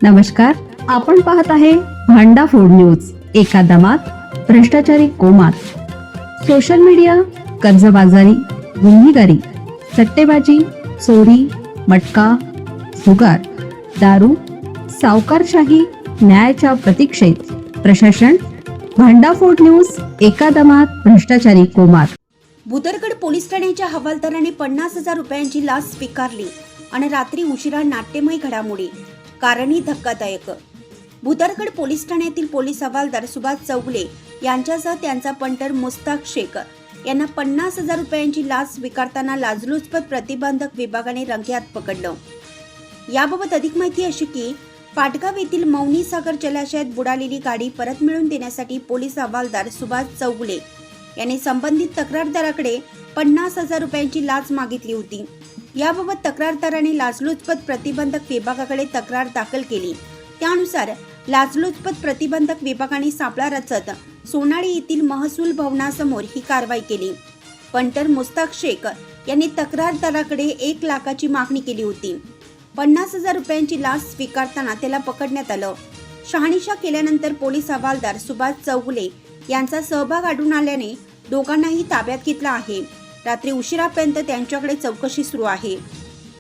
नमस्कार, आपण पाहत आहे भांडा फोड न्यूज. एका दमात भ्रष्टाचारी कोमात. सोशल मीडिया, कर्जबाजारी, गुन्हेगारी, सट्टेबाजी, चोरी, मटका, जुगार, दारू, सावकारशाही, न्यायाच्या प्रतीक्षेत प्रशासन. भांडाफोड न्यूज. एका दमात भ्रष्टाचारी कोमात. भुदरगड पोलीस ठाण्याच्या हवालदाराने 50,000 रुपयांची लाच स्वीकारली आणि रात्री उशिरा नाट्यमय घडामोडी. कारणी धक्कादायक. भुदरगड पोलीस ठाण्यातील पोलीस हवालदार सुभाष चौगुले यांच्यासह त्यांचा पंटर मुस्ताक शेख यांना 50,000 रुपयांची लाच स्वीकारताना लाचलुचपत प्रतिबंधक विभागाने रंगेहात पकडलं. याबाबत अधिक माहिती अशी की पाटगाव येथील मौनी सागर जलाशयात बुडालेली गाडी परत मिळवून देण्यासाठी पोलीस हवालदार सुभाष चौगुले यांनी संबंधित तक्रारदाराकडे 50,000 रुपयांची लाच मागितली होती. याबाबत तक्रारदाराने लाचलुचपत प्रतिबंधक विभागाकडे तक्रार दाखल केली. त्यानुसार लाचलुचपत प्रतिबंधक विभागाने सापळा रचत सोनाळी येथील महसूल भवनासमोर ही कारवाई केली. पंटर मुस्ताक शेख यांनी तक्रारदाराकडे 1 लाखाची मागणी केली होती. 50,000 रुपयांची लाच स्वीकारताना त्याला पकडण्यात आलं. शहानिशा केल्यानंतर पोलीस हवालदार सुभाष चौगुले यांचा सहभाग आढळून आल्याने दोघांनाही ताब्यात घेतला आहे. रात्री उशिरापर्यंत त्यांच्याकडे चौकशी सुरू आहे.